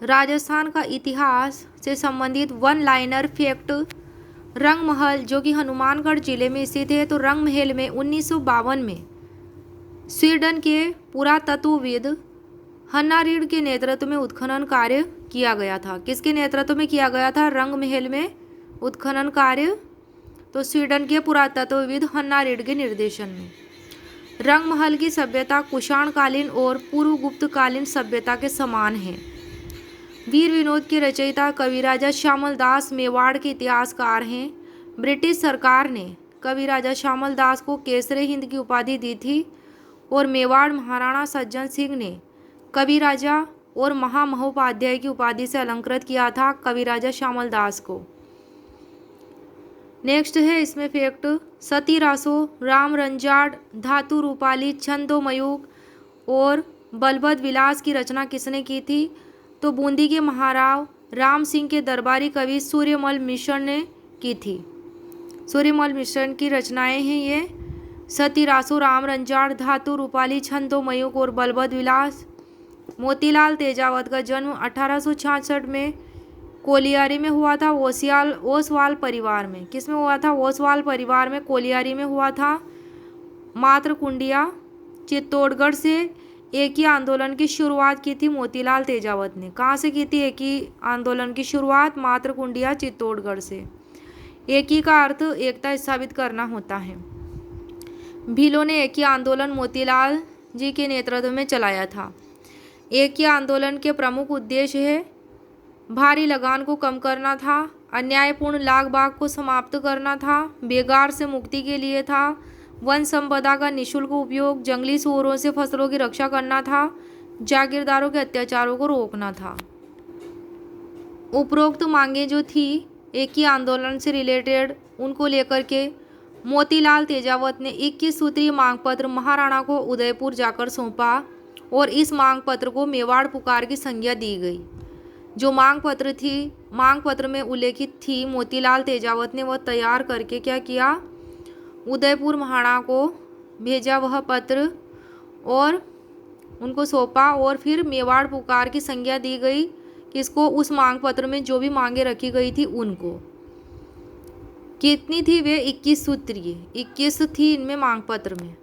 राजस्थान का इतिहास से संबंधित वन लाइनर फैक्ट। रंग महल जो कि हनुमानगढ़ जिले में स्थित है, तो रंग महल में 1952 में स्वीडन के पुरातत्वविद हन्ना रीड के नेतृत्व में उत्खनन कार्य किया गया था। किसके नेतृत्व में किया गया था रंग महल में उत्खनन कार्य? तो स्वीडन के पुरातत्वविद हन्ना रीड के निर्देशन में। रंग महल की सभ्यता कुषाणकालीन और पूर्व गुप्तकालीन सभ्यता के समान है। वीर विनोद के रचयिता कविराजा श्यामल दास मेवाड़ के इतिहासकार हैं। ब्रिटिश सरकार ने कविराजा श्यामल दास को केसरे हिंद की उपाधि दी थी और मेवाड़ महाराणा सज्जन सिंह ने कविराजा और महामहोपाध्याय की उपाधि से अलंकृत किया था कविराजा श्यामल दास को। नेक्स्ट है इसमें फैक्ट, सती रासो, राम रंजाड़, धातु रूपाली, छंदोमयूख और बलभद्र विलास की रचना किसने की थी? तो बूंदी के महाराव राम सिंह के दरबारी कवि सूर्यमल मिश्र ने की थी। सूर्यमल मिश्र की रचनाएं हैं ये। सती रासो, राम रंजाड़, धातु रूपाली, छंदोमयूख और बलभद्र विलास। मोतीलाल तेजावत का जन्म 1866 में कोलियारी में हुआ था, ओसवाल परिवार में। किस में हुआ था? ओसवाल परिवार में, कोलियारी में हुआ था। मातृकुंडिया चित्तौड़गढ़ से एक ही आंदोलन की शुरुआत की थी मोतीलाल तेजावत ने। कहाँ से की थी एक ही आंदोलन की शुरुआत? मातृकुंडिया चित्तौड़गढ़ से। एक ही का अर्थ एकता स्थापित करना होता है। भीलों ने एक ही आंदोलन मोतीलाल जी के नेतृत्व में चलाया था। एक ही आंदोलन के प्रमुख उद्देश्य है भारी लगान को कम करना था, अन्यायपूर्ण लाग बाग को समाप्त करना था, बेगार से मुक्ति के लिए था, वन संपदा का निःशुल्क उपयोग, जंगली सूअरों से फसलों की रक्षा करना था, जागीरदारों के अत्याचारों को रोकना था। उपरोक्त मांगे जो थी एक ही आंदोलन से रिलेटेड, उनको लेकर के मोतीलाल तेजावत ने 21 सूत्रीय मांग पत्र महाराणा को उदयपुर जाकर सौंपा और इस मांग पत्र को मेवाड़ पुकार की संज्ञा दी गई। जो मांग पत्र थी, मांग पत्र में उल्लेखित थी, मोतीलाल तेजावत ने वह तैयार करके क्या किया? उदयपुर महाराणा को भेजा वह पत्र और उनको सौंपा और फिर मेवाड़ पुकार की संज्ञा दी गई किसको? उस मांग पत्र में जो भी मांगे रखी गई थी उनको। कितनी थी वे? 21 सूत्रीय, 21 थी इनमें मांग पत्र में।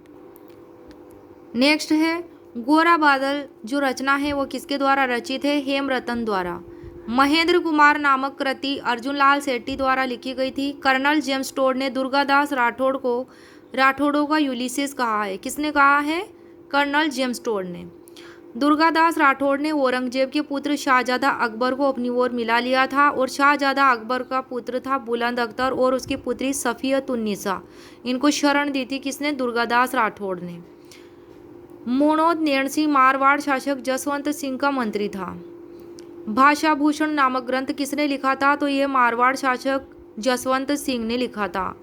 नेक्स्ट है गोरा बादल जो रचना है वो किसके द्वारा रचित है? हेमरतन द्वारा। महेंद्र कुमार नामक कृति अर्जुन लाल सेठी द्वारा लिखी गई थी। कर्नल जेम्स टोड ने दुर्गादास राठौड़ को राठौड़ों का यूलिसेस कहा है। किसने कहा है? कर्नल जेम्स टोड ने। दुर्गादास राठौड़ ने औरंगजेब के पुत्र शाहजादा अकबर को अपनी ओर मिला लिया था और शाहजादा अकबर का पुत्र था बुलंद अख्तर और उसकी पुत्री सफियतुन्निसा। इनको शरण दी थी किसने? दुर्गादास राठौड़ ने। मोनोद नैण सिंह मारवाड़ शासक जसवंत सिंह का मंत्री था। भाषा भूषण नामक ग्रंथ किसने लिखा था? तो ये मारवाड़ शासक जसवंत सिंह ने लिखा था।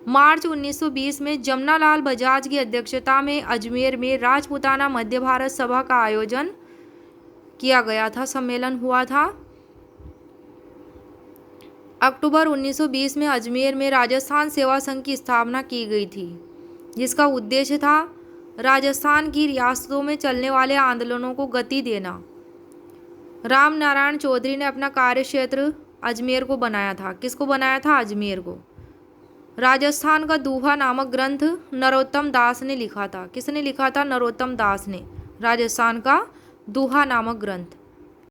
मार्च 1920 में जमनालाल बजाज की अध्यक्षता में अजमेर में राजपूताना मध्य भारत सभा का आयोजन किया गया था, सम्मेलन हुआ था। अक्टूबर 1920 में अजमेर में राजस्थान सेवा संघ की स्थापना की गई थी, जिसका उद्देश्य था राजस्थान की रियासतों में चलने वाले आंदोलनों को गति देना। राम नारायण चौधरी ने अपना कार्यक्षेत्र अजमेर को बनाया था। किसको बनाया था? अजमेर को। राजस्थान का दूहा नामक ग्रंथ नरोत्तम दास ने लिखा था। किसने लिखा था? नरोत्तम दास ने। राजस्थान का दूहा नामक ग्रंथ।